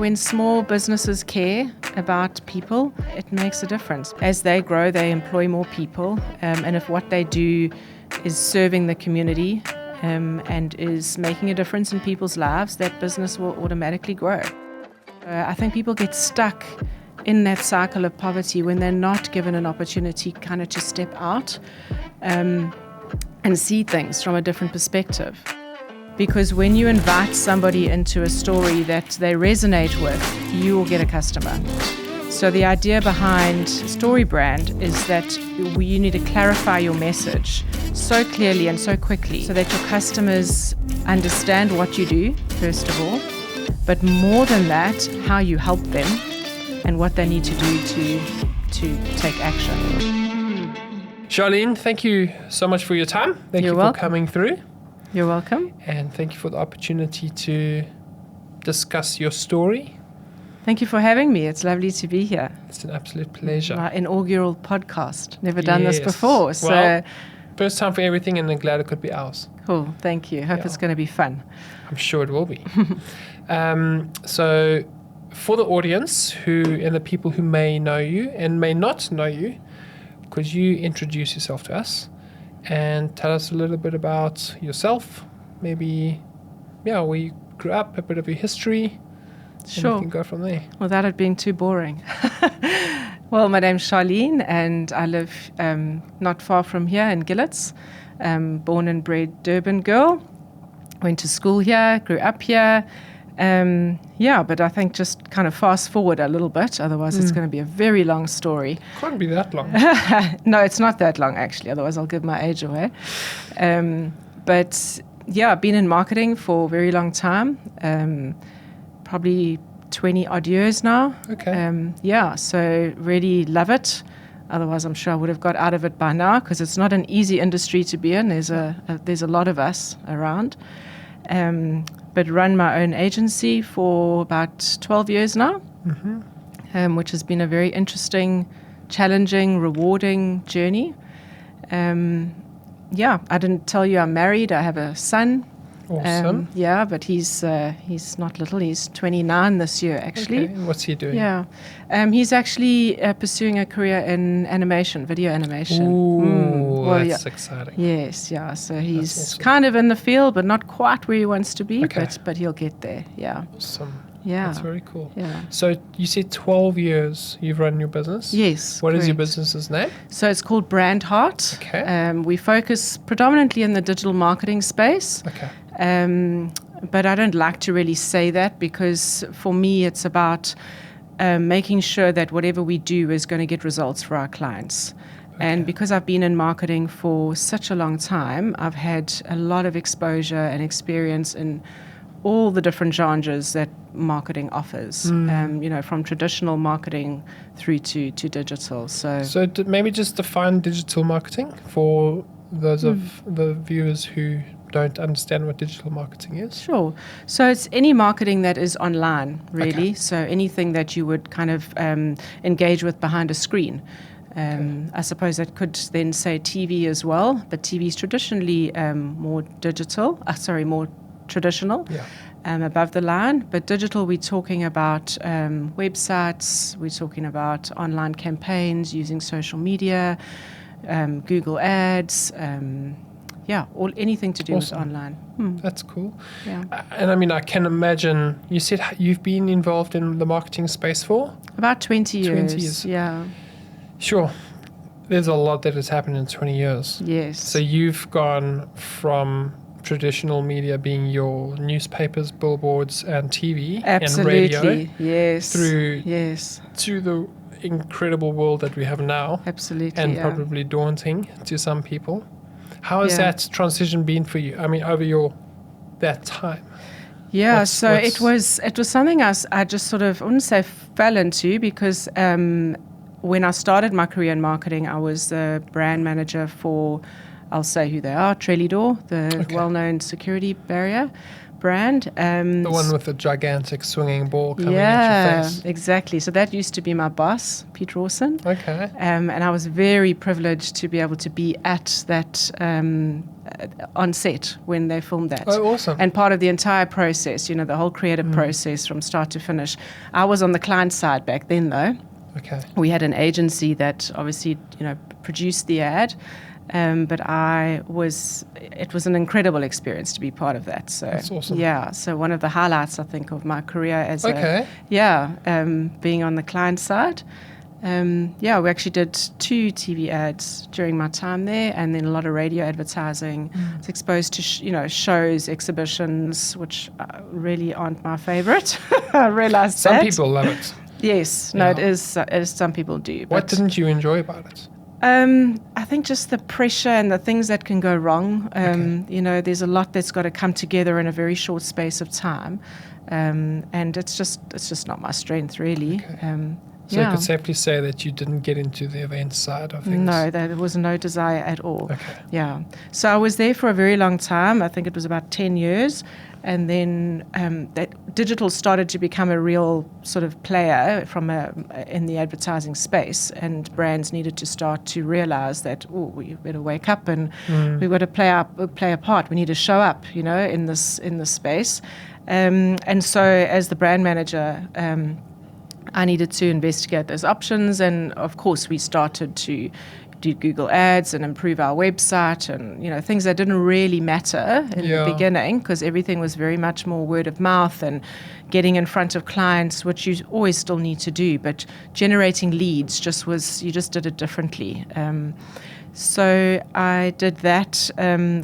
when small businesses care about people, it makes a difference. As they grow, they employ more people, and if what they do is serving the community and is making a difference in people's lives, that business will automatically grow. I think people get stuck in that cycle of poverty when they're not given an opportunity kind of to step out and see things from a different perspective. Because when you invite somebody into a story that they resonate with, you will get a customer. So the idea behind StoryBrand is that you need to clarify your message so clearly and so quickly so that your customers understand what you do, first of all, but more than that, how you help them and what they need to do to take action. Charlene, thank you so much for your time. Thank you for coming through. You're welcome. And thank you for the opportunity to discuss your story. Thank you for having me. It's lovely to be here. It's an absolute pleasure. My inaugural podcast. Never done this before. So well, first time for everything, and I'm glad it could be ours. Cool. Thank you. Hope it's going to be fun. I'm sure it will be. So for the audience and the people who may know you and may not know you, could you introduce yourself to us and tell us a little bit about yourself? Maybe, where you grew up, a bit of your history. Sure. And we can go from there. Without it being too boring. Well, my name's Charlene, and I live not far from here in Gillets. Born and bred Durban girl. Went to school here, grew up here. But I think just kind of fast forward a little bit, otherwise it's going to be a very long story. Can't be that long. No, it's not that long actually, otherwise I'll give my age away. I've been in marketing for a very long time, probably 20 odd years now. Okay. So really love it. Otherwise I'm sure I would have got out of it by now, because it's not an easy industry to be in. There's a lot of us around. But run my own agency for about 12 years now, which has been a very interesting, challenging, rewarding journey. I didn't tell you I'm married. I have a son. Awesome. But he's not little. He's 29 this year, actually. Okay. What's he doing? He's actually pursuing a career in animation, video animation. Ooh, that's exciting. Yes, So he's kind of in the field, but not quite where he wants to be. Okay. But he'll get there. Yeah. Awesome. Yeah. That's very cool. Yeah. So you said 12 years you've run your business? Yes. What is your correct. business's name? So it's called BrandHeart. Okay. We focus predominantly in the digital marketing space. Okay. But I don't like to really say that, because for me it's about making sure that whatever we do is going to get results for our clients. Okay. And because I've been in marketing for such a long time, I've had a lot of exposure and experience in all the different genres that marketing offers, from traditional marketing through to digital. So maybe just define digital marketing for those of the viewers who don't understand what digital marketing is. Sure. So it's any marketing that is online, really. Okay. So anything that you would kind of engage with behind a screen. I suppose that could then say TV as well, but TV is traditionally more traditional, above the line. But digital, we're talking about websites, we're talking about online campaigns using social media, Google ads, anything to do with online. That's cool. Yeah. And I can imagine, you said you've been involved in the marketing space for? About 20 years. 20 years. Yeah. Sure. There's a lot that has happened in 20 years. Yes. So you've gone from traditional media being your newspapers, billboards, and TV and radio, yes, through yes, to the incredible world that we have now. Absolutely, and probably daunting to some people. How has that transition been for you? Over that time. Yeah, it was something I just sort of, I wouldn't say fell into, because when I started my career in marketing, I was the brand manager for, I'll say who they are, Trellidoor, the well-known security barrier brand. The one with the gigantic swinging ball coming at your face. Yeah, exactly. So that used to be my boss, Pete Rawson. Okay. And I was very privileged to be able to be at that on set when they filmed that. Oh, awesome. And part of the entire process, the whole creative process from start to finish. I was on the client side back then, though. Okay. We had an agency that obviously, produced the ad. But it was an incredible experience to be part of that. So that's awesome. Yeah, so one of the highlights, I think, of my career as being on the client side. We actually did 2 TV ads during my time there, and then a lot of radio advertising. I was exposed to shows, exhibitions, which really aren't my favorite. I realized some that. people love it. Yes, no, it is. Some people do. What didn't you enjoy about it? I think just the pressure and the things that can go wrong. There's a lot that's got to come together in a very short space of time, and it's just not my strength, really. Okay. So you could safely say that you didn't get into the event side of things? No, there was no desire at all. Okay. Yeah. So I was there for a very long time. I think it was about 10 years. And then that digital started to become a real sort of player in the advertising space, and brands needed to start to realize that we better wake up and we've got to play a part. We need to show up, in this space. And so as the brand manager, I needed to investigate those options, and of course we started to do Google ads and improve our website and things that didn't really matter in the beginning, because everything was very much more word of mouth and getting in front of clients, which you always still need to do, but generating leads you just did it differently. So I did that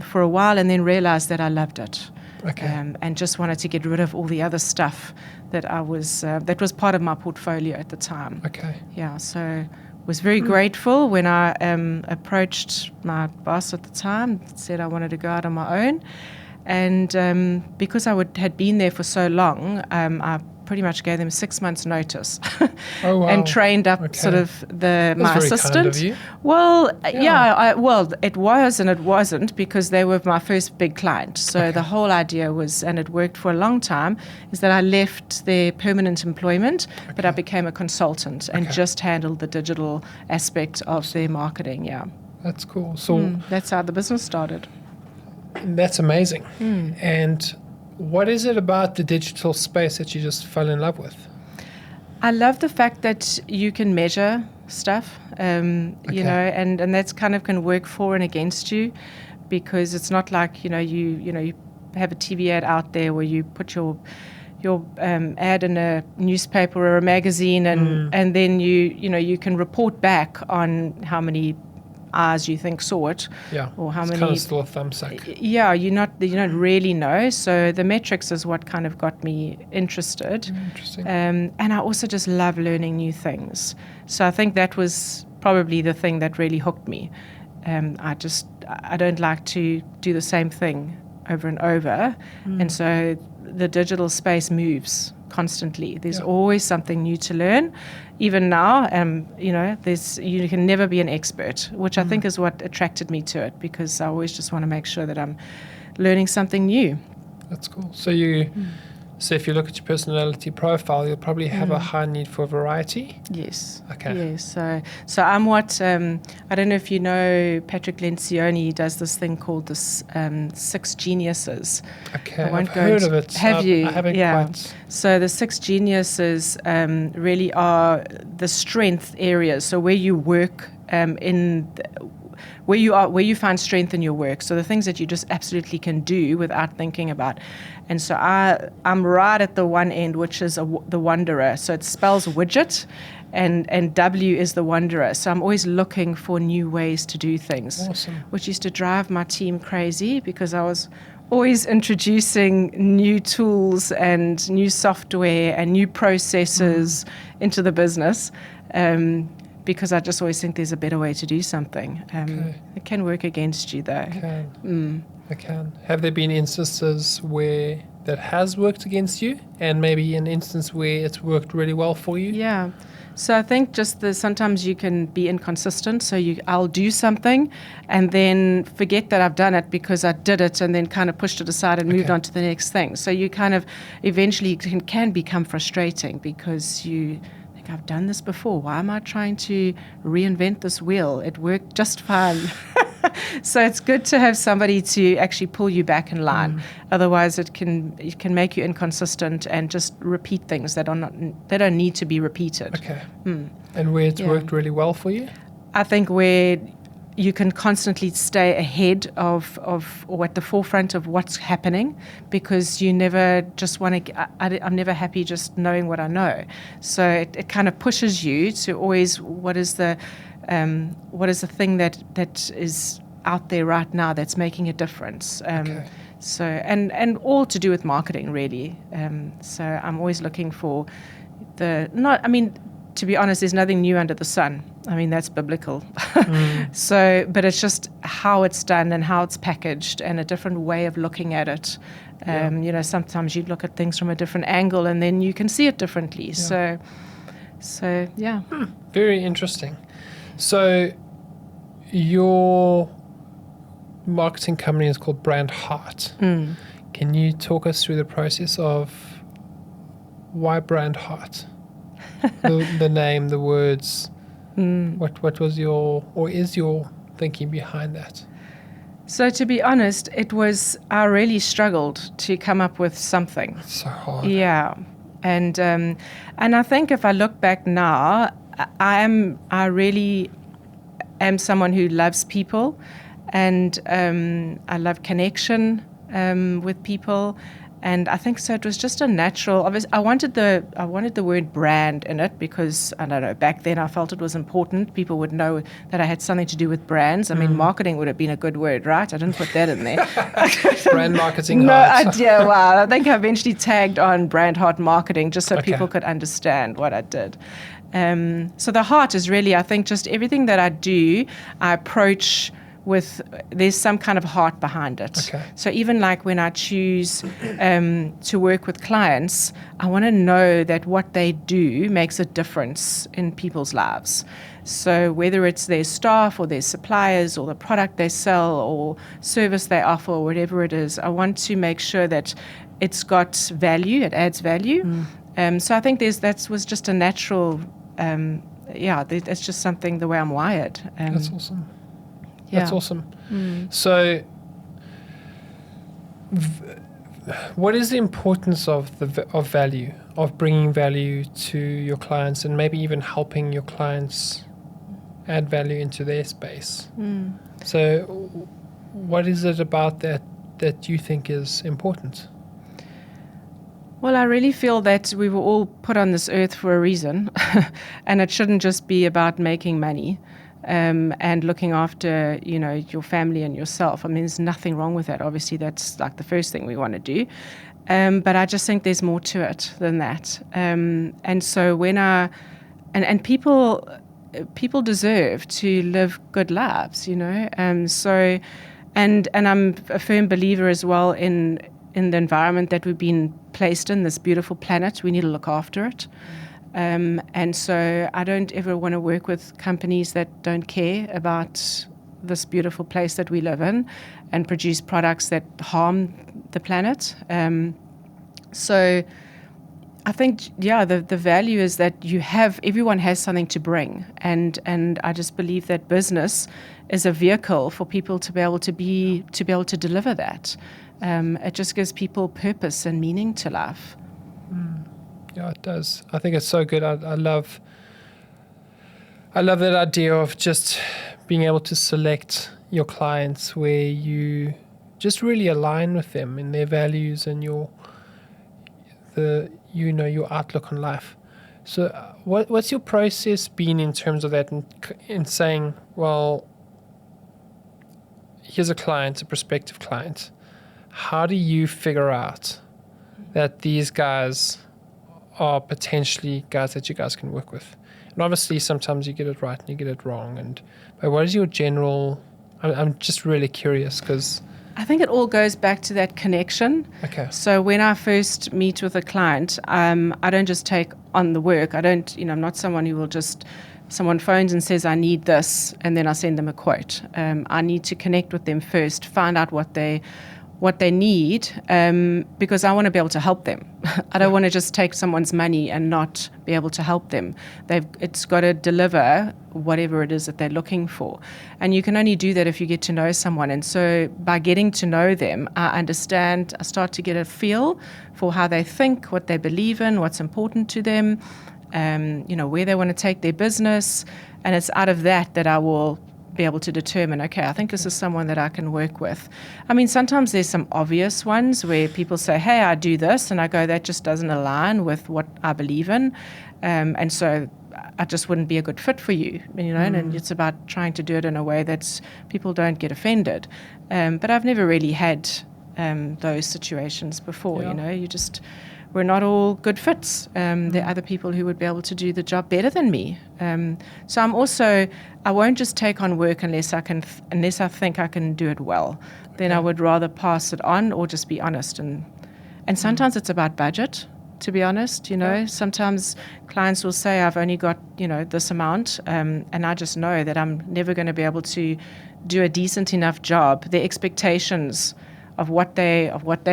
for a while, and then realized that I loved it. Okay. And just wanted to get rid of all the other stuff that that was part of my portfolio at the time. Okay. Yeah, so was very grateful when I approached my boss at the time, said I wanted to go out on my own. And because I had been there for so long, I pretty much gave them 6 months' notice. Oh, wow. And trained up sort of my assistant. Kind of you. Well, it was and it wasn't, because they were my first big client. So the whole idea was, and it worked for a long time, is that I left their permanent employment, but I became a consultant and just handled the digital aspect of their marketing. Yeah. That's cool. So that's how the business started. That's amazing. And what is it about the digital space that you just fell in love with? I love the fact that you can measure stuff, and that's kind of can work for and against you, because it's not like you have a TV ad out there where you put your ad in a newspaper or a magazine, and then you can report back on how many eyes you think saw it, or how many. Kind of still a thumbsuck. Yeah, you don't really know. So the metrics is what kind of got me interested. Interesting. And I also just love learning new things. So I think that was probably the thing that really hooked me. I don't like to do the same thing over and over, and so the digital space moves constantly. There's always something new to learn. Even now, you can never be an expert, which I think is what attracted me to it, because I always just want to make sure that I'm learning something new. That's cool. So so if you look at your personality profile, you'll probably have a high need for variety. Yes. Okay. Yes. So I'm what I don't know if you know Patrick Lencioni. He does this thing called the 6 Geniuses. Okay. I've heard of it. Have you? I haven't quite. So the 6 Geniuses really are the strength areas. So where you work where you find strength in your work. So the things that you just absolutely can do without thinking about. And so I'm right at the one end, which is the wanderer. So it spells widget, and W is the wanderer. So I'm always looking for new ways to do things, awesome. Which used to drive my team crazy, because I was always introducing new tools and new software and new processes into the business. Because I just always think there's a better way to do something. It can work against you, though. It can. Have there been instances where that has worked against you, and maybe an instance where it's worked really well for you? Yeah. So I think just sometimes you can be inconsistent. So I'll do something and then forget that I've done it because I did it, and then kind of pushed it aside and moved on to the next thing. So you kind of eventually can become frustrating, because you think, I've done this before. Why am I trying to reinvent this wheel? It worked just fine. So it's good to have somebody to actually pull you back in line. Otherwise, it can make you inconsistent and just repeat things that don't need to be repeated. Okay. And where it's worked really well for you? I think where you can constantly stay ahead of or at the forefront of what's happening, because you never just want to. I'm never happy just knowing what I know. So it kind of pushes you to always what is the thing that is out there right now that's making a difference. So and all to do with marketing really. So I'm always looking for to be honest, there's nothing new under the sun. I mean, that's biblical. So, but it's just how it's done and how it's packaged and a different way of looking at it. Sometimes you look at things from a different angle and then you can see it differently. Yeah. So yeah. Very interesting. So your marketing company is called BrandHeart. Can you talk us through the process of why BrandHeart? the name, the words, what was is your thinking behind that? So to be honest, I really struggled to come up with something. It's so hard. Yeah. And I think if I look back now, I really am someone who loves people, and I love connection with people. And I think so. It was just a natural. I wanted the word brand in it because I don't know. Back then, I felt it was important. People would know that I had something to do with brands. I mean, marketing would have been a good word, right? I didn't put that in there. Brand marketing. No idea. Wow. I think I eventually tagged on BrandHeart marketing just so people could understand what I did. So the heart is really, I think, just everything that I do, I approach with there's some kind of heart behind it. Okay. So even like when I choose to work with clients, I want to know that what they do makes a difference in people's lives. So whether it's their staff or their suppliers or the product they sell or service they offer or whatever it is, I want to make sure that it's got value, it adds value. So I think that was just a natural, it's just something the way I'm wired. That's awesome. That's awesome. So, what is the importance of value, of bringing value to your clients, and maybe even helping your clients add value into their space? So, what is it about that you think is important? Well, I really feel that we were all put on this earth for a reason, and it shouldn't just be about making money. And looking after, your family and yourself. I mean, there's nothing wrong with that. Obviously, that's like the first thing we want to do. But I just think there's more to it than that. And so when and people deserve to live good lives, So, and I'm a firm believer as well in the environment that we've been placed in, this beautiful planet. We need to look after it. And so I don't ever want to work with companies that don't care about this beautiful place that we live in and produce products that harm the planet. So I think, the value is that everyone has something to bring. And I just believe that business is a vehicle for people to be able to deliver that. It just gives people purpose and meaning to life. Yeah, it does. I think it's so good. I love that idea of just being able to select your clients where you just really align with them in their values and your outlook on life. So what's your process been in terms of that, in saying, well, here's a prospective client. How do you figure out that these guys are potentially guys that you guys can work with? And obviously sometimes you get it right and you get it wrong. But what is your general... I'm just really curious because... I think it all goes back to that connection. Okay. So when I first meet with a client, I don't just take on the work. I'm not someone who will just... Someone phones and says, I need this, and then I send them a quote. I need to connect with them first, find out what they what they need, because I want to be able to help them. I don't want to just take someone's money and not be able to help them. It's got to deliver whatever it is that they're looking for. And you can only do that if you get to know someone. And so by getting to know them, I start to get a feel for how they think, what they believe in, what's important to them, where they want to take their business. And it's out of that I will be able to determine, okay, I think this is someone that I can work with. I mean, sometimes there's some obvious ones where people say, hey, I do this, and I go, that just doesn't align with what I believe in, and so I just wouldn't be a good fit for you, and it's about trying to do it in a way that people don't get offended. But I've never really had those situations before, we're not all good fits. There are other people who would be able to do the job better than me. So I won't just take on work unless I think I can do it well. Then I would rather pass it on or just be honest. And sometimes it's about budget, to be honest. Sometimes clients will say, I've only got, this amount, and I just know that I'm never going to be able to do a decent enough job. Their expectations of what they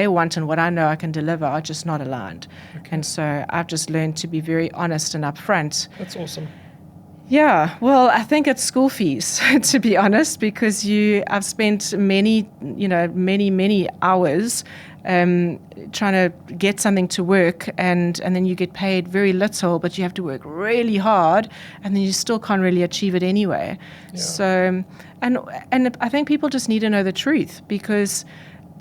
want and what I know I can deliver are just not aligned. Okay. And so I've just learned to be very honest and upfront. That's awesome. Yeah, well, I think it's school fees, to be honest, because I've spent many hours trying to get something to work, and then you get paid very little, but you have to work really hard, and then you still can't really achieve it anyway. Yeah. So, and I think people just need to know the truth, because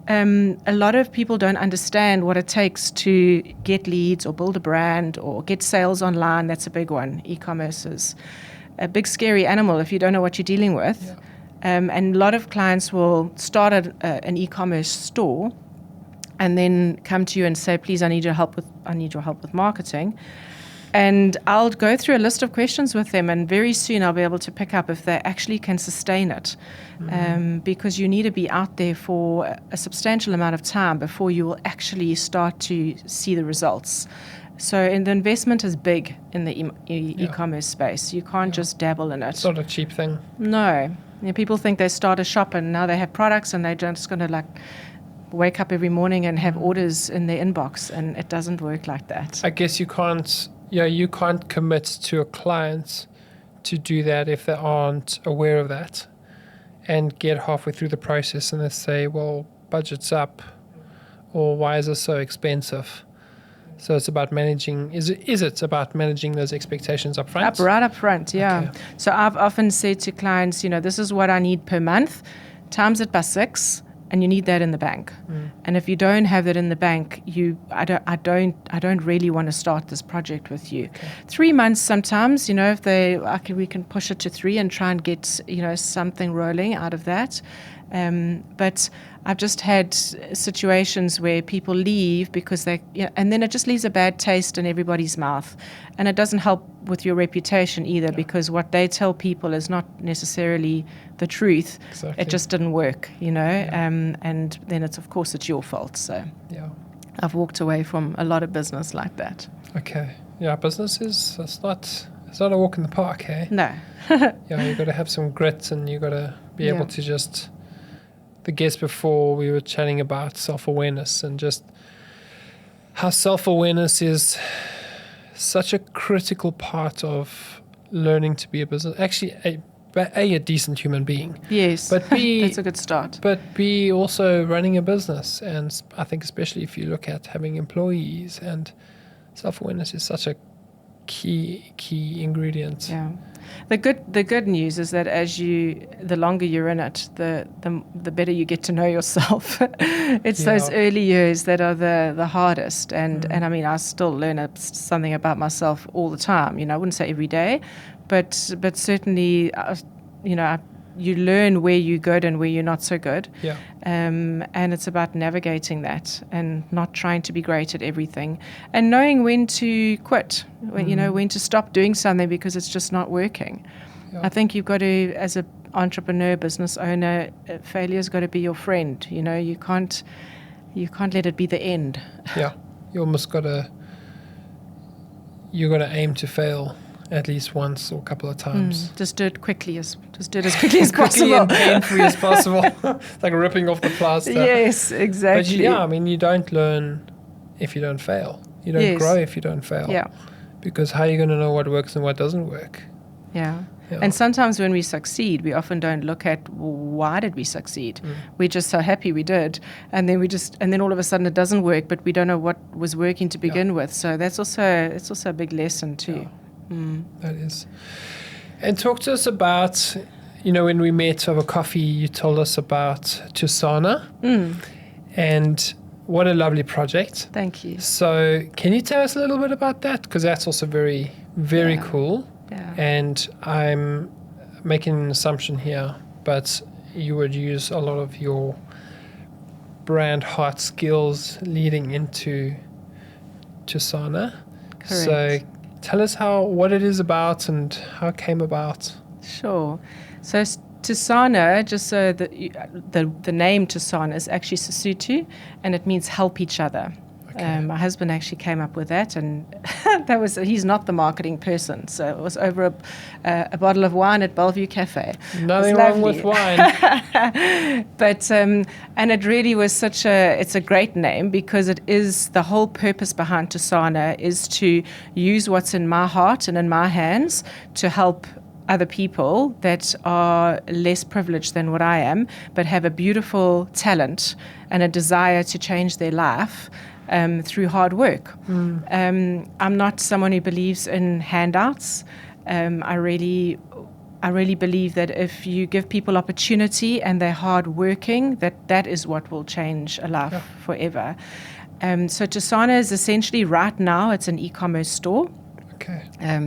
a lot of people don't understand what it takes to get leads or build a brand or get sales online. That's a big one. E-commerce is a big, scary animal if you don't know what you're dealing with. Yeah. And a lot of clients will start an e-commerce store and then come to you and say, please, I need your help with marketing. And I'll go through a list of questions with them, and very soon I'll be able to pick up if they actually can sustain it. Because you need to be out there for a substantial amount of time before you will actually start to see the results. So, and the investment is big in the e-commerce space. You can't just dabble in it. It's not a cheap thing. No. People think they start a shop and now they have products and they're just going to wake up every morning and have orders in their inbox, and it doesn't work like that. I guess you can't commit to a client to do that if they aren't aware of that, and get halfway through the process and they say, well, budget's up, or why is this so expensive? So it's about managing, is it about managing those expectations up front? Right up front, yeah. Okay. So I've often said to clients, this is what I need per month, times it by 6, and you need that in the bank. And if you don't have that in the bank, I don't really want to start this project with you. Okay. 3 months sometimes, if we can push it to 3 and try and get something rolling out of that. But I've just had situations where people leave because and then it just leaves a bad taste in everybody's mouth, and it doesn't help with your reputation either, because what they tell people is not necessarily the truth. Exactly. It just didn't work, and then it's your fault. So I've walked away from a lot of business like that. Okay, business it's not a walk in the park, eh? No. You've got to have some grit, and you've got to be able to just. The guest before, we were chatting about self-awareness, and just how self-awareness is such a critical part of learning to be a business. Actually, a decent human being. Yes, but B, that's a good start. But B, also running a business. And I think especially if you look at having employees, and self-awareness is such a key ingredient. Yeah. The good news is that the longer you're in it, the better you get to know yourself. It's those early years that are the hardest, and I mean, I still learn something about myself all the time. I wouldn't say every day, but certainly, you learn where you're good and where you're not so good. Yeah. And it's about navigating that and not trying to be great at everything, and knowing when to quit, when to stop doing something because it's just not working. Yeah. I think you've got to, as an entrepreneur, business owner, failure's got to be your friend. You can't let it be the end. Yeah. You almost got to aim to fail at least once or a couple of times. Just do it quickly as quickly as Quickly possible. and painfully as possible. It's like ripping off the plaster. Yes, But exactly. you don't learn if you don't fail. You don't grow if you don't fail. Yeah. Because how are you going to know what works and what doesn't work? Yeah. Yeah. And sometimes when we succeed, we often don't look at, well, why did we succeed? We're just so happy we did. And then all of a sudden it doesn't work, but we don't know what was working to begin with. So it's also a big lesson too. Yeah. That is. And talk to us about, when we met over coffee, you told us about Thusana. And what a lovely project. Thank you. So can you tell us a little bit about that? Because that's also very, very cool. Yeah. And I'm making an assumption here, but you would use a lot of your BrandHeart skills leading into Thusana. Correct. So tell us what it is about and how it came about. Sure. So Thusana, just so that the name Thusana is actually Sesotho, and it means help each other. Okay. My husband actually came up with that, and he's not the marketing person, so it was over a bottle of wine at Bellevue Cafe. Nothing wrong with wine. But and it really was it's a great name, because it is, the whole purpose behind Thusana is to use what's in my heart and in my hands to help other people that are less privileged than what I am, but have a beautiful talent and a desire to change their life through hard work. I'm not someone who believes in handouts. I really believe that if you give people opportunity and they're hard working, that is what will change a life forever. So Thusana is essentially, right now, it's an e-commerce store. Okay.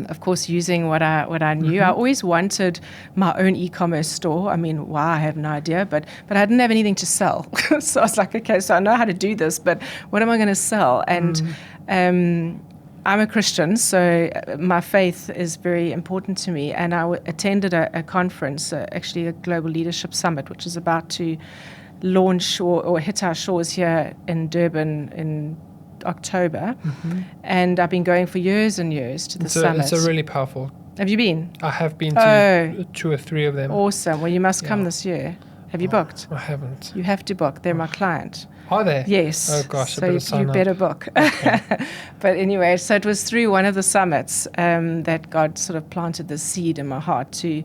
Of course, using what I knew. I always wanted my own e-commerce store. I mean, why? I have no idea, but I didn't have anything to sell. So I was like, okay, so I know how to do this, but what am I going to sell? And I'm a Christian, so my faith is very important to me. And I attended a conference, actually a Global Leadership Summit, which is about to launch or hit our shores here in Durban in October, and I've been going for years and years to the summit. It's a really powerful. Have you been? I have been to 2 or 3 of them. Awesome. Well, you must come this year. Have you booked? I haven't. You have to book. They're my client. Are they? Yes. Oh gosh, so you better book. Okay. But anyway, so it was through one of the summits that God sort of planted the seed in my heart to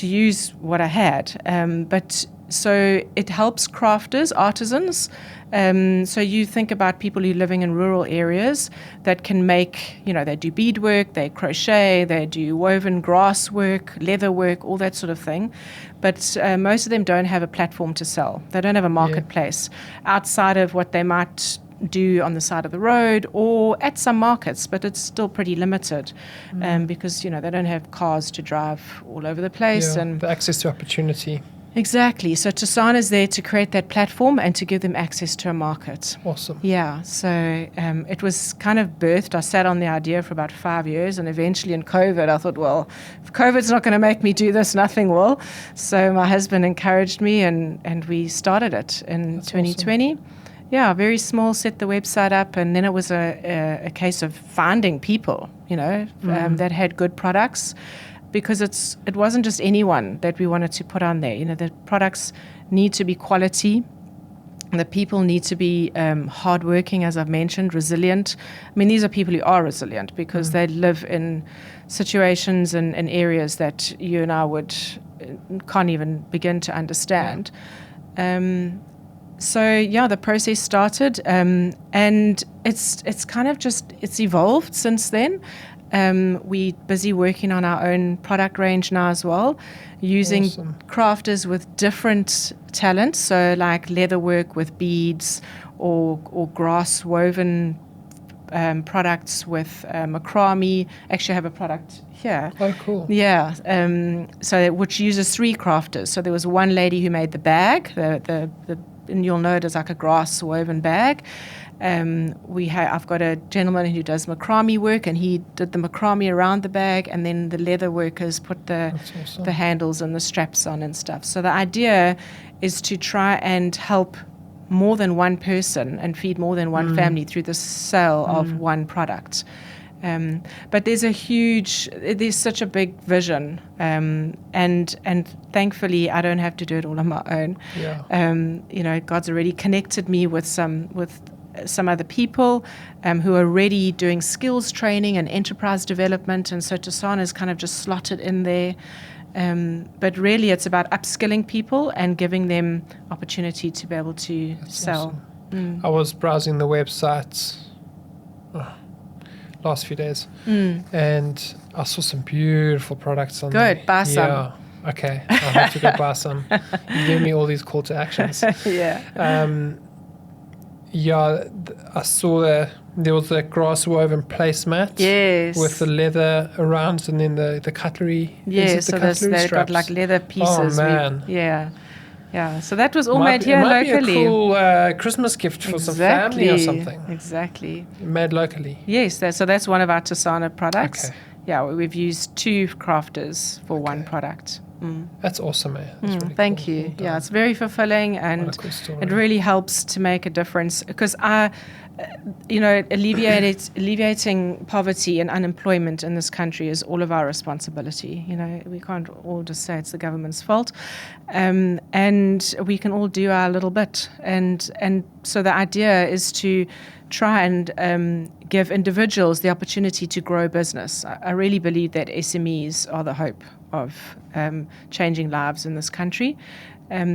use what I had. But so it helps crafters, artisans. So you think about people who are living in rural areas that can make, they do beadwork, they crochet, they do woven grass work, leather work, all that sort of thing. But most of them don't have a platform to sell. They don't have a marketplace outside of what they might do on the side of the road or at some markets, but it's still pretty limited because, they don't have cars to drive all over the place. And the access to opportunity. Exactly. So Thusana is there to create that platform and to give them access to a market. Awesome. Yeah. So it was kind of birthed. I sat on the idea for about 5 years, and eventually in COVID, I thought, well, if COVID's not going to make me do this, nothing will. So my husband encouraged me, and we started it in 2020. Awesome. Yeah, very small, set the website up, and then it was a case of finding people, that had good products. Because it wasn't just anyone that we wanted to put on there. The products need to be quality. The people need to be hardworking, as I've mentioned, resilient. I mean, these are people who are resilient because they live in situations and areas that you and I can't even begin to understand. So the process started, and it's kind of it's evolved since then. We're busy working on our own product range now as well, using crafters with different talents, so like leather work with beads or grass woven products with macrame. Actually, I have a product here. Oh, cool. Yeah, so which uses 3 crafters. So there was one lady who made the bag, and you'll know it as like a grass woven bag. I've got a gentleman who does macrame work, and he did the macrame around the bag, and then the leather workers put the handles and the straps on and stuff. So the idea is to try and help more than one person and feed more than one family through the sale of one product. But there's such a big vision, and thankfully I don't have to do it all on my own. Yeah. God's already connected me with some other people who are already doing skills training and enterprise development, and so Thusana is kind of just slotted in there. But really it's about upskilling people and giving them opportunity to be able to sell. Awesome. I was browsing the website last few days, and I saw some beautiful products on there. Good, buy some. Yeah. Okay, I'll have to go buy some. You gave me all these call to actions. Yeah. I saw there was a grass woven placemat. Yes. With the leather around, and then the cutlery. Yes, so they've got like leather pieces. Oh man. Yeah. So that was all made here locally. It might be a cool Christmas gift for some family or something. Exactly. Made locally. Yes, so that's one of our Thusana products. Okay. Yeah, we've used 2 crafters for one product. That's awesome, eh? That's really Thank cool. you. Well Yeah, it's very fulfilling, and what a cool story. it really helps to make a difference, because alleviating poverty and unemployment in this country is all of our responsibility. We can't all just say it's the government's fault, and we can all do our little bit. And so the idea is to try and give individuals the opportunity to grow business. I really believe that SMEs are the hope of changing lives in this country.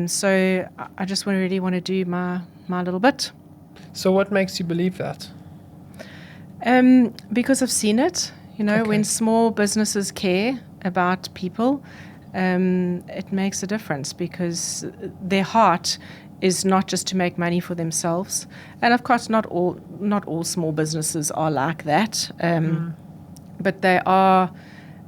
So I just really want to do my little bit. So what makes you believe that? Because I've seen it. When small businesses care about people, it makes a difference, because their heart is not just to make money for themselves. And of course, not all small businesses are like that. But they are,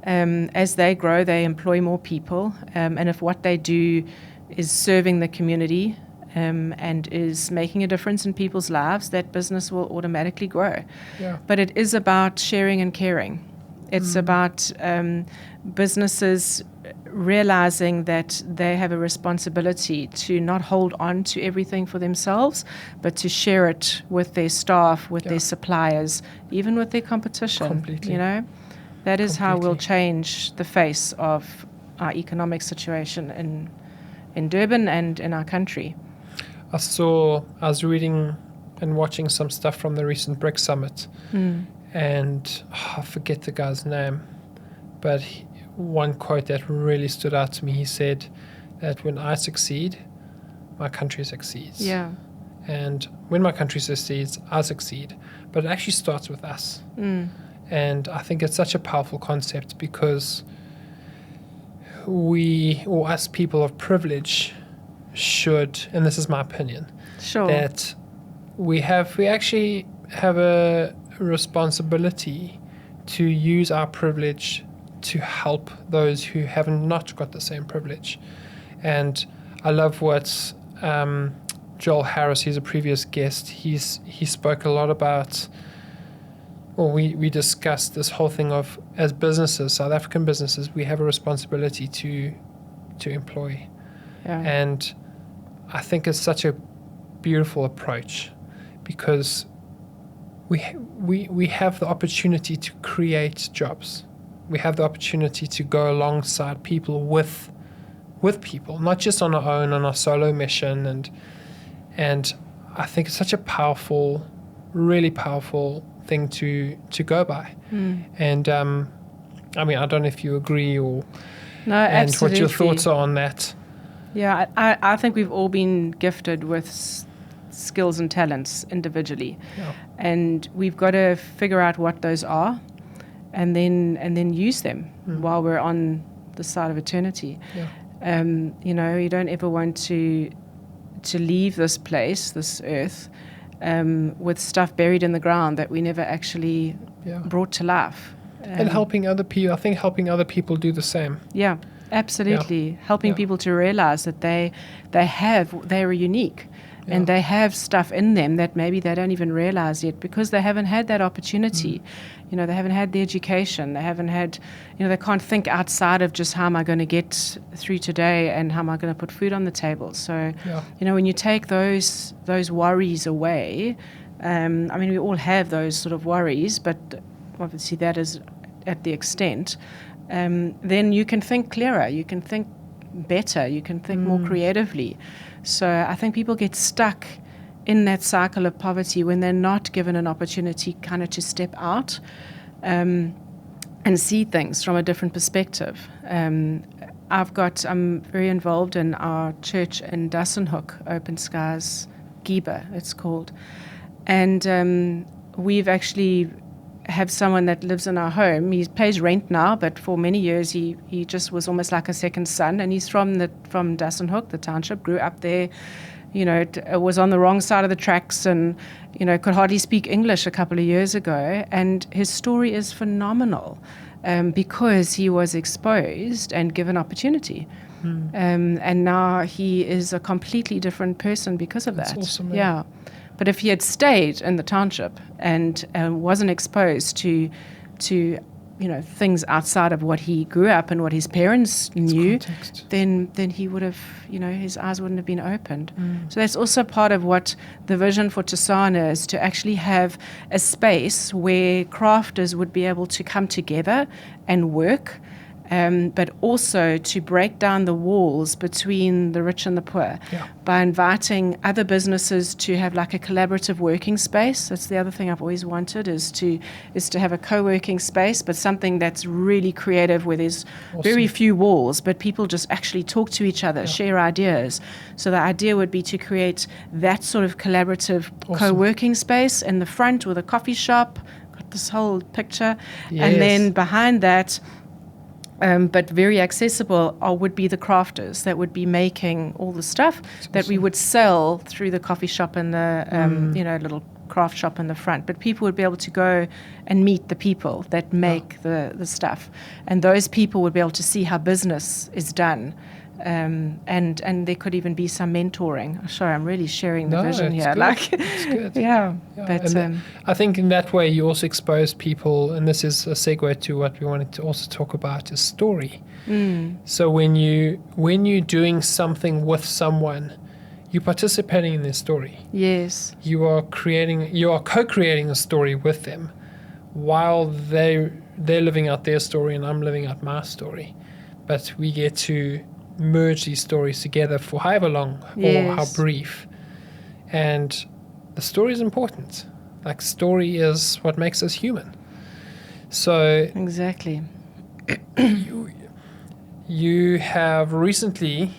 as they grow, they employ more people. And if what they do is serving the community, and is making a difference in people's lives, that business will automatically grow. Yeah. But it is about sharing and caring. It's about businesses realizing that they have a responsibility to not hold on to everything for themselves, but to share it with their staff, with their suppliers, even with their competition. Completely. That is how we'll change the face of our economic situation in Durban and in our country. I was reading and watching some stuff from the recent BRICS summit, and I forget the guy's name, but one quote that really stood out to me, he said that when I succeed, my country succeeds. Yeah. And when my country succeeds, I succeed. But it actually starts with us. And I think it's such a powerful concept, because us people of privilege should, and this is my opinion, that we actually have a responsibility to use our privilege to help those who have not got the same privilege. And I love what Joel Harris, he's a previous guest, he spoke a lot about, we discussed this whole thing of, as businesses, South African businesses, we have a responsibility to employ. Yeah. And I think it's such a beautiful approach, because we have the opportunity to create jobs. We have the opportunity to go alongside people with people, not just on our own, on our solo mission. And I think it's such a powerful, really powerful thing to go by. And I don't know if you agree or no, and absolutely. what your thoughts are on that. Yeah, I think we've all been gifted with skills and talents individually, and we've got to figure out what those are, and then use them while we're on the side of eternity. You don't ever want to leave this place, this earth, with stuff buried in the ground that we never actually brought to life. And helping other people, I think helping other people do the same. Yeah, absolutely. Helping people to realize that they're unique. And they have stuff in them that maybe they don't even realize yet, because they haven't had that opportunity. They haven't had the education. They haven't had, they can't think outside of just how am I going to get through today and how am I going to put food on the table. So, when you take those worries away, we all have those sort of worries, but obviously that is at the extent, then you can think clearer, you can think better, you can think more creatively. So I think people get stuck in that cycle of poverty when they're not given an opportunity kind of to step out and see things from a different perspective. I'm very involved in our church in Thusana, Open Skies Giba, it's called. And we've actually have someone that lives in our home. He pays rent now, but for many years he just was almost like a second son. And he's from Thusana, the township, grew up there, was on the wrong side of the tracks and, could hardly speak English a couple of years ago. And his story is phenomenal because he was exposed and given opportunity. And now he is a completely different person because of that. Awesome, yeah. But if he had stayed in the township and wasn't exposed to things outside of what he grew up and what his parents knew, then he would have, his eyes wouldn't have been opened. So that's also part of what the vision for Thusana is, to actually have a space where crafters would be able to come together and work, but also to break down the walls between the rich and the poor by inviting other businesses to have like a collaborative working space. That's the other thing I've always wanted, is to have a co-working space, but something that's really creative, where there's very few walls, but people just actually talk to each other, share ideas. So the idea would be to create that sort of collaborative co-working space in the front with a coffee shop. Got this whole picture. And then behind that, but very accessible, would be the crafters that would be making all the stuff that we would sell through the coffee shop and the little craft shop in the front. But people would be able to go and meet the people that make the stuff, and those people would be able to see how business is done. And there could even be some mentoring. Sorry, I'm really sharing the vision here. Good. It's good. Yeah. But I think in that way you also expose people, and this is a segue to what we wanted to also talk about, is story. So when you're doing something with someone, you're participating in their story. Yes. You are co-creating a story with them, while they're living out their story and I'm living out my story. But we get to merge these stories together for however long or how brief. And the story is important. Like, story is what makes us human. So exactly. You have recently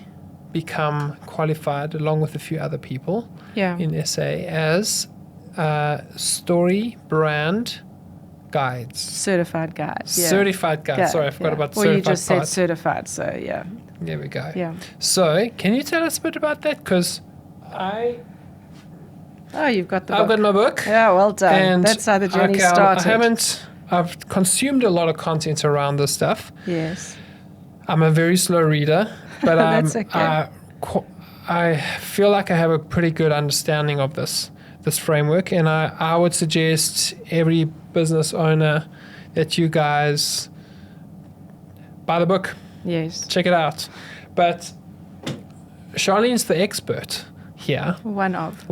become qualified, along with a few other people in SA, as StoryBrand Guides. Certified Guides. Yeah. Certified Guides. Sorry, I forgot about certified. Well, you just part. said certified, so yeah. There we go. Yeah. So, can you tell us a bit about that? Because you've got the book. I've got my book. Yeah, well done. And that's how the journey started. I've consumed a lot of content around this stuff. Yes. I'm a very slow reader, but That's okay. I feel like I have a pretty good understanding of this framework, and I would suggest every business owner that you guys buy the book. Yes. Check it out. But Charlene's the expert here. One of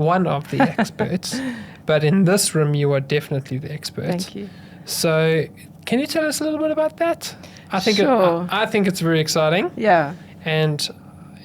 the experts. But in this room, you are definitely the expert. Thank you. So, can you tell us a little bit about that? I think it's very exciting. Yeah. And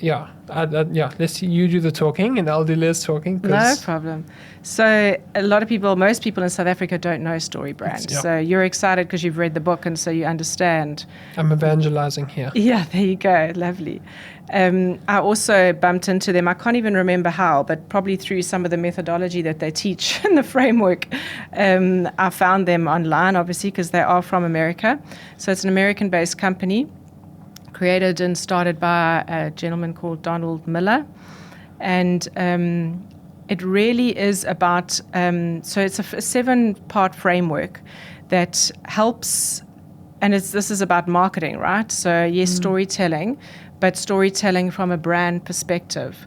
you do the talking and I'll do less talking. No problem. So most people in South Africa don't know StoryBrand. Yeah. So you're excited because you've read the book and so you understand. I'm evangelizing here. Yeah, there you go. Lovely. I also bumped into them. I can't even remember how, but probably through some of the methodology that they teach in the framework. I found them online, obviously, because they are from America. So it's an American-based company, created and started by a gentleman called Donald Miller. And it really is about, so it's a 7-part framework that helps, and this is about marketing, right? So yes, storytelling, but storytelling from a brand perspective.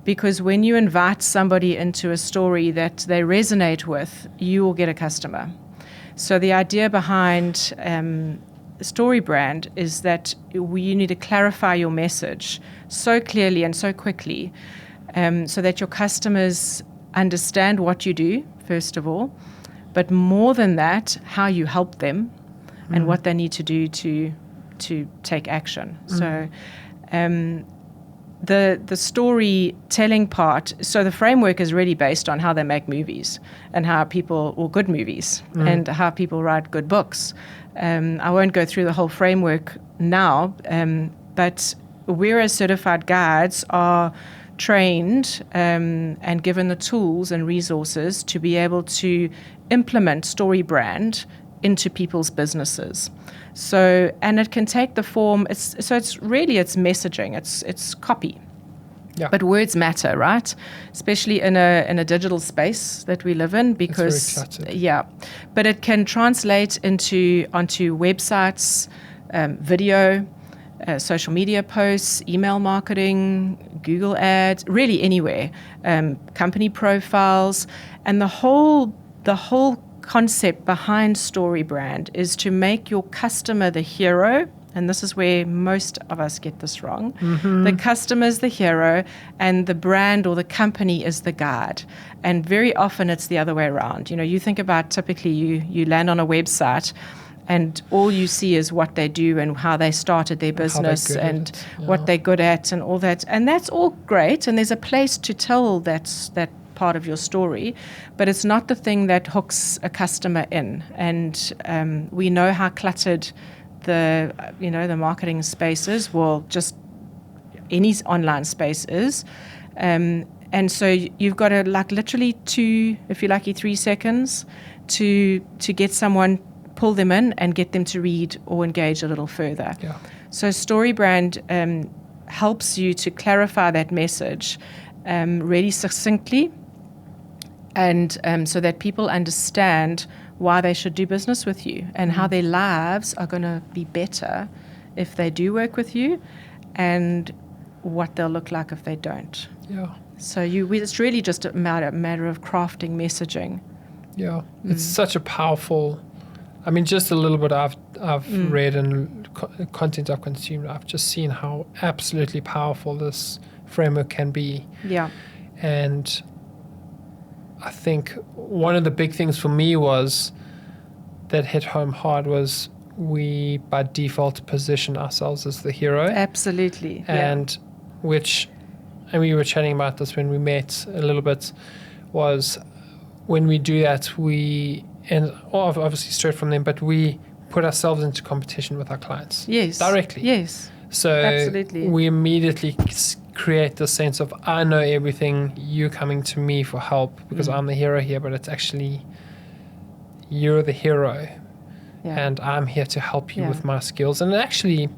Because when you invite somebody into a story that they resonate with, you will get a customer. So the idea behind StoryBrand is that you need to clarify your message so clearly and so quickly so that your customers understand what you do, first of all, but more than that, how you help them and what they need to do to take action. So the storytelling part, so the framework is really based on how they make movies and how people, or good movies, and how people write good books. I won't go through the whole framework now, but we as certified guides are trained and given the tools and resources to be able to implement StoryBrand into people's businesses. So, and it can take the form, it's messaging, it's copy. Yeah. But words matter, right? Especially in a digital space that we live in, because it's very cluttered. But it can translate onto websites, video, social media posts, email marketing, Google ads, really anywhere, company profiles, and the whole concept behind StoryBrand is to make your customer the hero. And this is where most of us get this wrong. The customer is the hero and the brand or the company is the guide. And very often it's the other way around. You know, you think about typically you land on a website and all you see is what they do and how they started their business and what they're good at and all that. And that's all great. And there's a place to tell that part of your story, but it's not the thing that hooks a customer in. And we know how cluttered the marketing space is, well, just any online space is. And so you've got to literally 3 seconds to get someone, pull them in and get them to read or engage a little further. Yeah. So StoryBrand helps you to clarify that message really succinctly, and so that people understand why they should do business with you and how their lives are going to be better if they do work with you, and what they'll look like if they don't. Yeah. So it's really just a matter of crafting messaging. Yeah. It's such a powerful, I mean, just a little bit I've read and content I've consumed, I've just seen how absolutely powerful this framework can be. Yeah. And I think one of the big things for me was that hit home hard was we by default position ourselves as the hero. Absolutely. And and we were chatting about this when we met a little bit, was when we do that, obviously straight from them, but we put ourselves into competition with our clients. Yes. Directly. Yes. So absolutely. We immediately create the sense of, I know everything, you're coming to me for help because I'm the hero here, but it's actually you're the hero and I'm here to help you with my skills. And actually,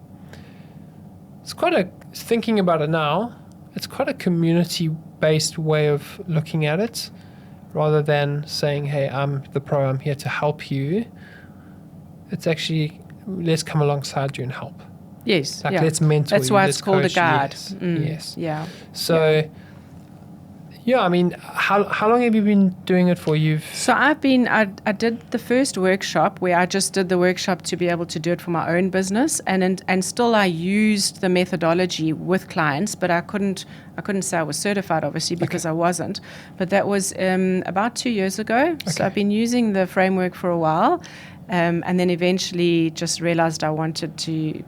thinking about it now, it's quite a community-based way of looking at it, rather than saying, hey, I'm the pro, I'm here to help you. It's actually, let's come alongside you and help. Yes. Let's mentor you. That's why it's called a guide. Yes. Yeah. So, I mean, how long have you been doing it for? So I did the first workshop where I just did the workshop to be able to do it for my own business, and still I used the methodology with clients, but I couldn't say I was certified, obviously, because I wasn't. But that was about 2 years ago. Okay. So I've been using the framework for a while, and then eventually just realized I wanted to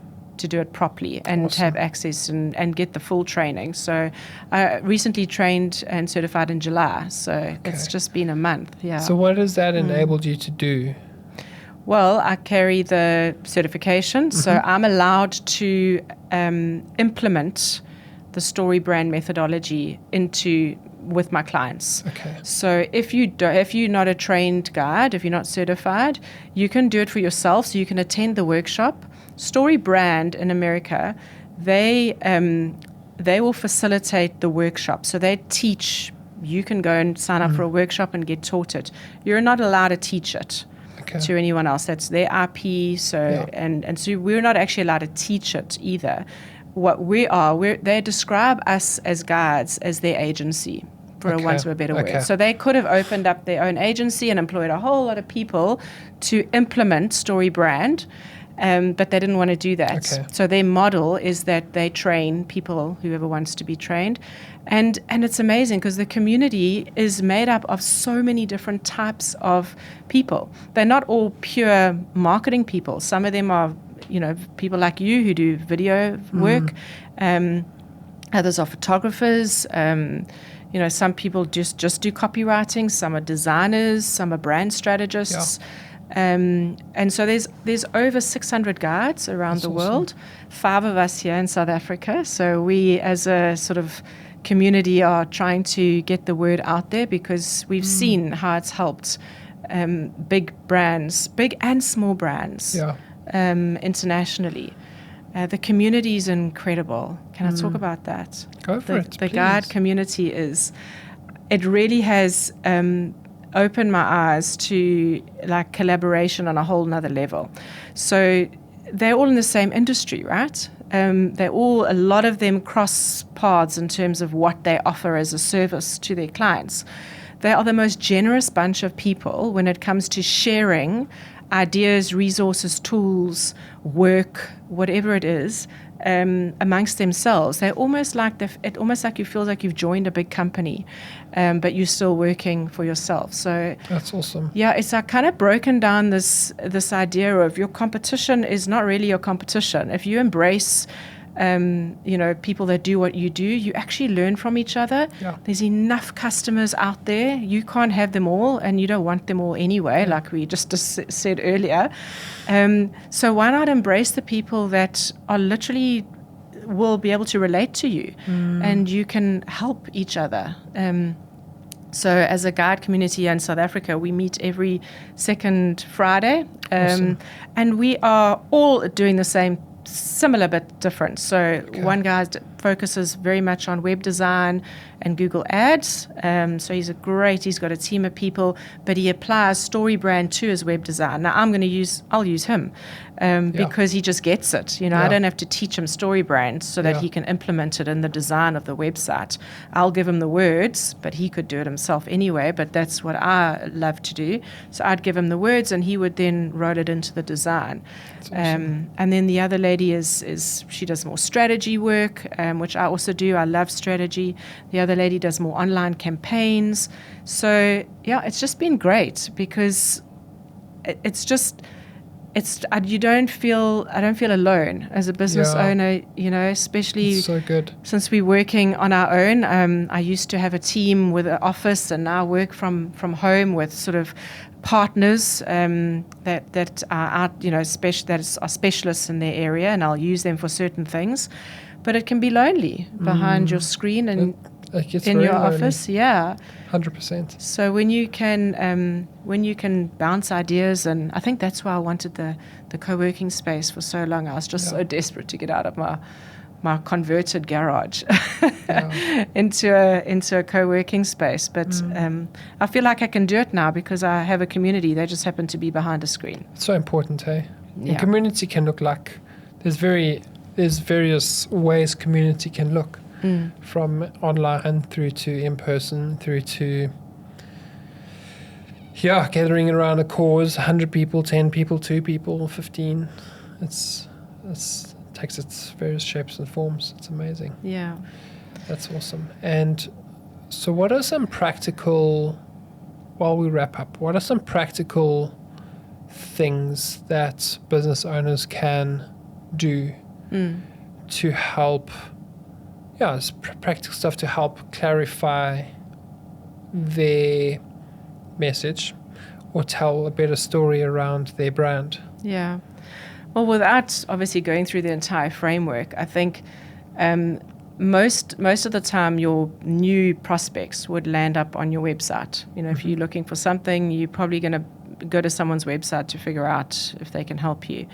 do it properly and have access and get the full training. So I recently trained and certified in July. So it's just been a month. Yeah. So what has that enabled you to do? Well, I carry the certification. So I'm allowed to implement the StoryBrand methodology with my clients. Okay. So if you're not a trained guide, if you're not certified, you can do it for yourself. So you can attend the workshop. StoryBrand in America, they will facilitate the workshop. So they teach. You can go and sign up for a workshop and get taught it. You're not allowed to teach it to anyone else. That's their IP. So and so we're not actually allowed to teach it either. What they describe us as guides as their agency, for a want of a better word. So they could have opened up their own agency and employed a whole lot of people to implement StoryBrand. But they didn't want to do that. Okay. So their model is that they train people, whoever wants to be trained. And it's amazing because the community is made up of so many different types of people. They're not all pure marketing people. Some of them are, people like you who do video work. Others are photographers. Some people just do copywriting. Some are designers. Some are brand strategists. And so there's over 600 guides around the world. 5 of us here in South Africa. So we, as a sort of community, are trying to get the word out there because we've seen how it's helped big brands, big and small brands, internationally. The community is incredible. Can I talk about that? Go for it, The please. guide community it really has opened my eyes to like collaboration on a whole nother level. So they're all in the same industry, right? A lot of them cross paths in terms of what they offer as a service to their clients. They are the most generous bunch of people when it comes to sharing ideas, resources, tools, work, whatever it is, amongst themselves. They're almost like you feel like you've joined a big company, but you're still working for yourself. So that's awesome. Yeah, it's like kind of broken down this idea of your competition is not really your competition. If you embrace people that do what you do, you actually learn from each other. Yeah. There's enough customers out there. You can't have them all, and you don't want them all anyway, like we just said earlier. So why not embrace the people that are literally will be able to relate to you, and you can help each other. So as a guide community in South Africa, we meet every second Friday, Awesome. and we are all doing the same, similar but different. So one guy focuses very much on web design and Google Ads. So he's got a team of people, but he applies StoryBrand to his web design. Now I'll use him because he just gets it. I don't have to teach him StoryBrand so that he can implement it in the design of the website. I'll give him the words, but he could do it himself anyway, but that's what I love to do. So I'd give him the words and he would then write it into the design. Awesome. And then the other lady is she does more strategy work, which I also do. I love strategy. The other lady does more online campaigns. So it's just been great because I don't feel alone as a business owner, especially it's so good. Since we're working on our own. I used to have a team with an office and now work from home with sort of partners that are out, that are specialists in their area, and I'll use them for certain things. But it can be lonely behind your screen and it gets in very your lonely. office. 100%. So when you can bounce ideas, and I think that's why I wanted the co-working space for so long. I was just so desperate to get out of my converted garage into a co-working space. But I feel like I can do it now because I have a community. They just happen to be behind a screen. It's so important, hey? Yeah. And community can look like there's various ways community can look, from online through to in person, through to gathering around a cause, 100 people, 10 people, 2 people, 15. It takes its various shapes and forms. It's amazing. Yeah. That's awesome. And so what are some practical, while we wrap up, what are some practical things that business owners can do to help, it's practical stuff to help clarify their message or tell a better story around their brand? Yeah. Well, without obviously going through the entire framework, I think most of the time your new prospects would land up on your website. If you're looking for something, you're probably going to go to someone's website to figure out if they can help you.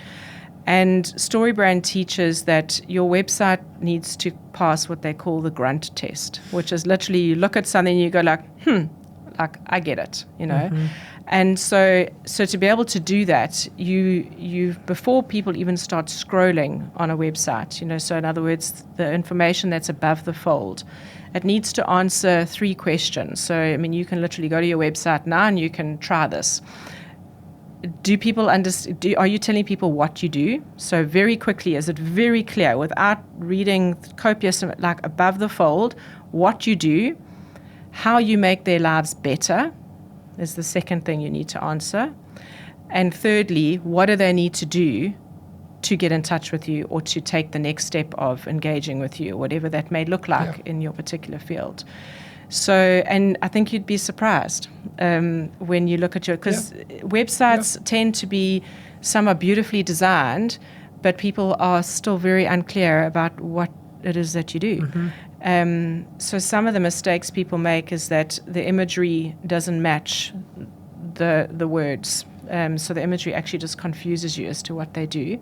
And StoryBrand teaches that your website needs to pass what they call the grunt test, which is literally you look at something and you go like I get it, And so to be able to do that, you before people even start scrolling on a website, so in other words, the information that's above the fold, it needs to answer 3 questions. So, you can literally go to your website now and you can try this. do people understand? Are you telling people what you do? So very quickly, is it very clear without reading copious, like above the fold, what you do, how you make their lives better is the second thing you need to answer. And thirdly, what do they need to do to get in touch with you or to take the next step of engaging with you, whatever that may look like in your particular field. So, and I think you'd be surprised when you look at because websites tend to be, some are beautifully designed, but people are still very unclear about what it is that you do. Mm-hmm. So some of the mistakes people make is that the imagery doesn't match the words. So the imagery actually just confuses you as to what they do.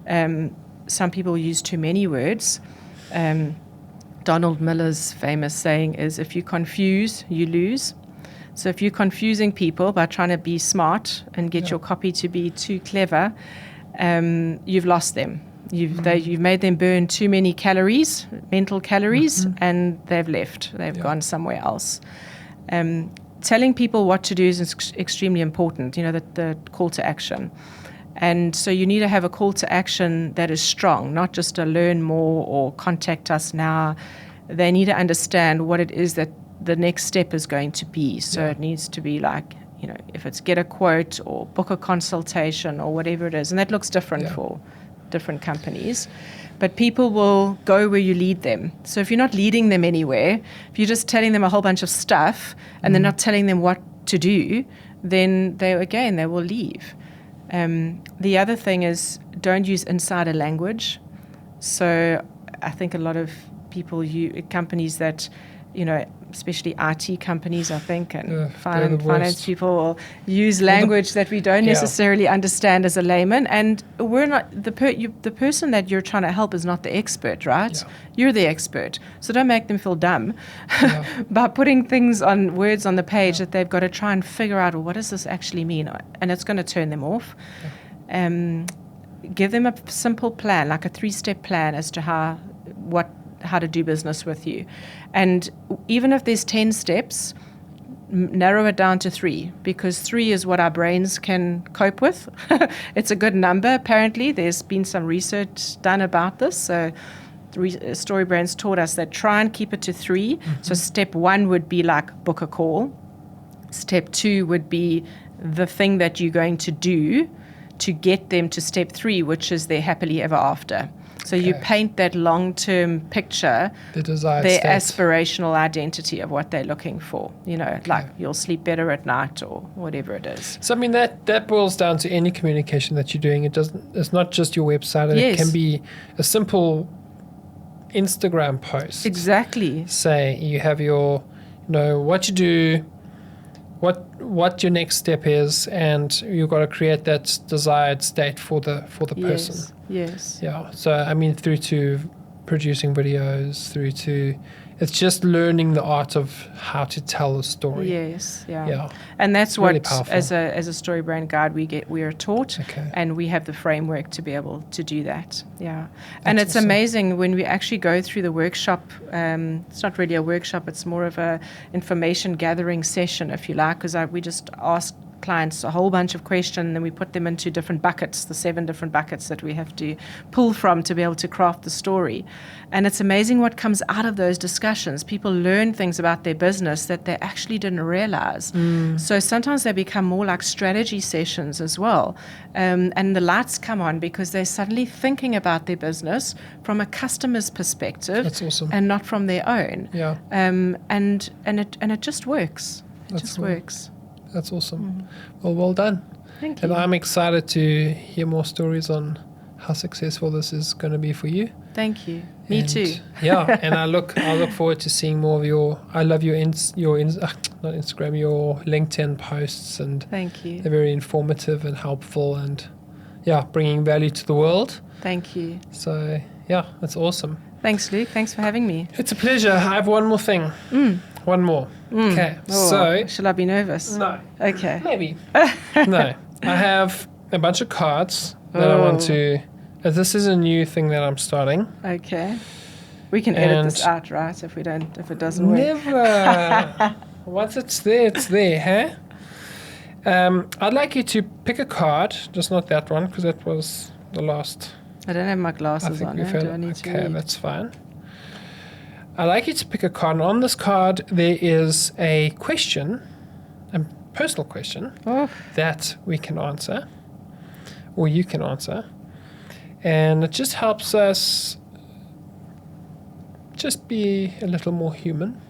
Some people use too many words. Donald Miller's famous saying is, if you confuse, you lose. So if you're confusing people by trying to be smart and get your copy to be too clever, you've lost them. You've made them burn too many calories, mental calories, and they've left. They've gone somewhere else. Telling people what to do is extremely important, the call to action. And so you need to have a call to action that is strong, not just a learn more or contact us now. They need to understand what it is that the next step is going to be. So it needs to be like, if it's get a quote or book a consultation or whatever it is. And that looks different for different companies. But people will go where you lead them. So if you're not leading them anywhere, if you're just telling them a whole bunch of stuff and they're not telling them what to do, then they will leave. The other thing is, don't use insider language. So I think a lot of people, companies that, especially IT companies, I think, and finance people will use language that we don't necessarily understand as a layman. And we're not the person that you're trying to help is not the expert, right? Yeah. You're the expert. So don't make them feel dumb by putting words on the page that they've got to try and figure out, well, what does this actually mean? And it's going to turn them off. Yeah. Give them a simple plan, like a 3-step plan as to how to do business with you. And even if there's 10 steps, narrow it down to 3, because 3 is what our brains can cope with. It's a good number, apparently. There's been some research done about this. So StoryBrand's taught us that try and keep it to 3. Mm-hmm. So step 1 would be like book a call. Step 2 would be the thing that you're going to do to get them to step 3, which is their happily ever after. So you paint that long-term picture, their aspirational identity of what they're looking for. Like you'll sleep better at night or whatever it is. So I mean that boils down to any communication that you're doing. It's not just your website. It can be a simple Instagram post. Exactly. Say you have your, what you do, what your next step is, and you've got to create that desired state for the person. Yes. Yeah. So I mean, through to producing videos, through to it's just learning the art of how to tell a story. Yes. Yeah. And that's really what powerful. As a story brand guide we are taught, and we have the framework to be able to do that. Yeah. And it's awesome. Amazing when we actually go through the workshop. It's not really a workshop; it's more of a information gathering session, if you like, because we just ask clients a whole bunch of questions, and then we put them into different buckets, the 7 different buckets that we have to pull from to be able to craft the story. And it's amazing what comes out of those discussions. People learn things about their business that they actually didn't realize. So sometimes they become more like strategy sessions as well. And the lights come on because they're suddenly thinking about their business from a customer's perspective. That's awesome. And not from their own. Yeah. And it just works. It just works. That's awesome. Well done. Thank you. And I'm excited to hear more stories on how successful this is going to be for you. Thank you. Me too. Yeah, and I look forward to seeing more of your. I love your not Instagram, your LinkedIn posts, and thank you. They're very informative and helpful, and bringing value to the world. Thank you. So that's awesome. Thanks, Luke. Thanks for having me. It's a pleasure. I have one more thing. One more. Okay. So shall I be nervous? No. Okay. Maybe. No. I have a bunch of cards that I want to. This is a new thing that I'm starting. Okay. We can edit this out, right? If it doesn't work. Never. Once it's there, huh? I'd like you to pick a card, just not that one, because that was the last. I don't have my I glasses think on. we've Do had. I need to Okay, read? that's fine. I'd like you to pick a card, and on this card there is a question, a personal question Oh, that we can answer, or you can answer, and it just helps us just be a little more human.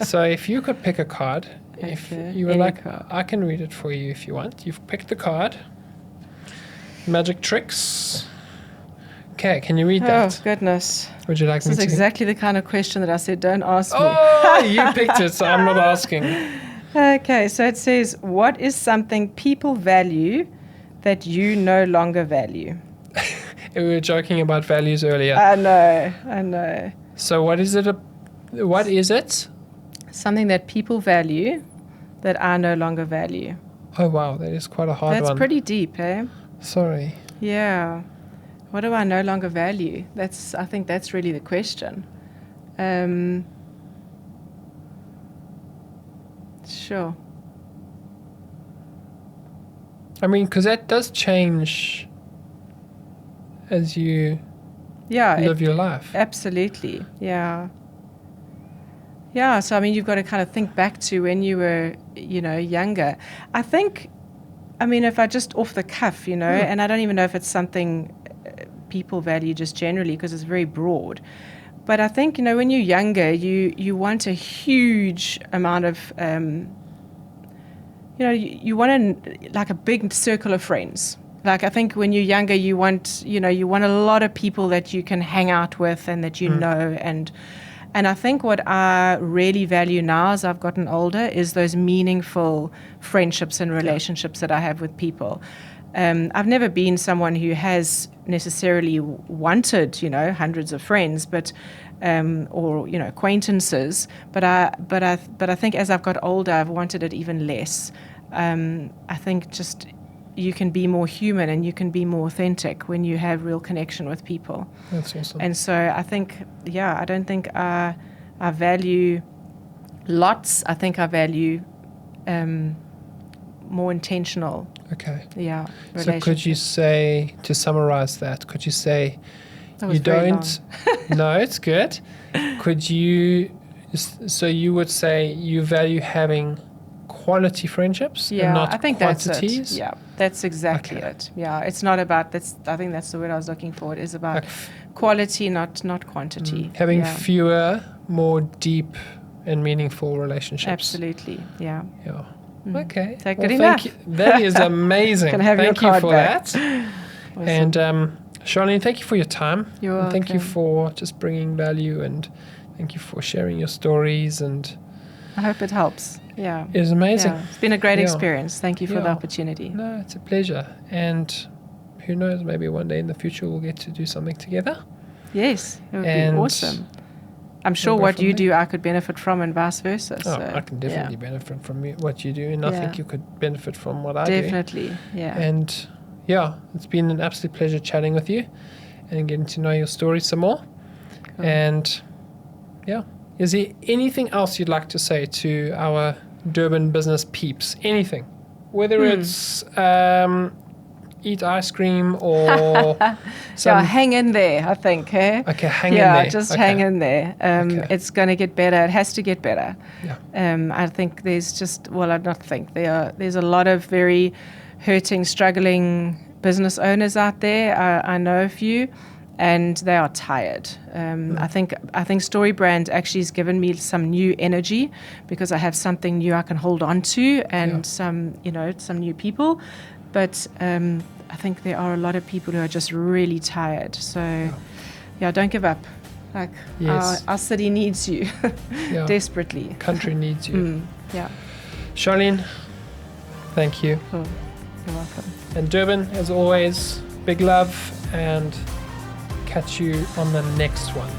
So if you could pick a card, if Okay, you would any like, card. I can read it for you if you want. You've picked the card. Magic tricks. Okay, can you read oh that? goodness. Would you like This me is to? exactly the kind of question that I said, don't ask me. Oh, you picked it, so I'm not asking. Okay, so it says, what is something people value that you no longer value? We were joking about values earlier. I know. So what is it? What is it? Something that people value that I no longer value. Oh wow, that is quite a hard That's one. pretty deep, eh? Sorry. Yeah. What do I no longer value? I think that's really the question. Sure. I mean, because that does change as you Yeah. live your life. Absolutely. Yeah. Yeah. So, I mean, you've got to kind of think back to when you were, younger. I think, if I just off the cuff, and I don't even know if it's something people value just generally because it's very broad. But I think, when you're younger, you want a huge amount of, you want like a big circle of friends. Like, I think when you're younger, you want a lot of people that you can hang out with and that you know. And I think what I really value now as I've gotten older is those meaningful friendships and relationships that I have with people. I've never been someone who has necessarily wanted, hundreds of friends, but or acquaintances. But I think as I've got older, I've wanted it even less. I think just you can be more human and you can be more authentic when you have real connection with people. That's awesome. And so I think, I don't think I value lots. I think I value more intentional. Okay. Yeah. So could you say, to summarize that, could you say That was you very don't? No, it's good. Could you? So you would say you value having quality friendships and not I think quantities? that's it. Yeah, that's exactly Okay. it. Yeah, it's not about that's. I think that's the word I was looking for. It is about Like quality, not quantity. having Yeah, fewer, more deep and meaningful relationships. absolutely. Yeah. Yeah. Mm. Okay. Is that Well, good thank enough? you. That is amazing. Can I have your thank you card for back? that. Awesome. And Charlene, thank you for your time. You're And thank you welcome. for just bringing value, and thank you for sharing your stories. And I hope it helps. Yeah. it was amazing. Yeah. It's been a great Yeah. experience. Thank you for the Yeah. opportunity. No, it's a pleasure. And who knows, maybe one day in the future we'll get to do something together. Yes, it would And be awesome. I'm sure we'll go what from you there. do, I could benefit from, and vice versa. Oh, So, I can definitely benefit from what you do, and I Yeah. think you could benefit from what I definitely. Yeah. do. And yeah, it's been an absolute pleasure chatting with you and getting to know your story some more. Cool. And yeah, is there anything else you'd like to say to our Durban business peeps? Anything, whether it's eat ice cream or some. hang in there, I think. Eh? Okay, hang in Yeah, there. just Okay. hang in there. Okay. It's going to get better. It has to get better. Yeah. I think there's just, well, I not think, there's a lot of very hurting, struggling business owners out there. I know a few, and they are tired. I think StoryBrand actually has given me some new energy because I have something new I can hold on to, and some new people. But I think there are a lot of people who are just really tired. So, don't give up. Like, Yes. our city needs you Yeah. desperately. Country needs you. Yeah, Charlene, thank you. cool. You're welcome. And Durban, as always, big love, and catch you on the next one.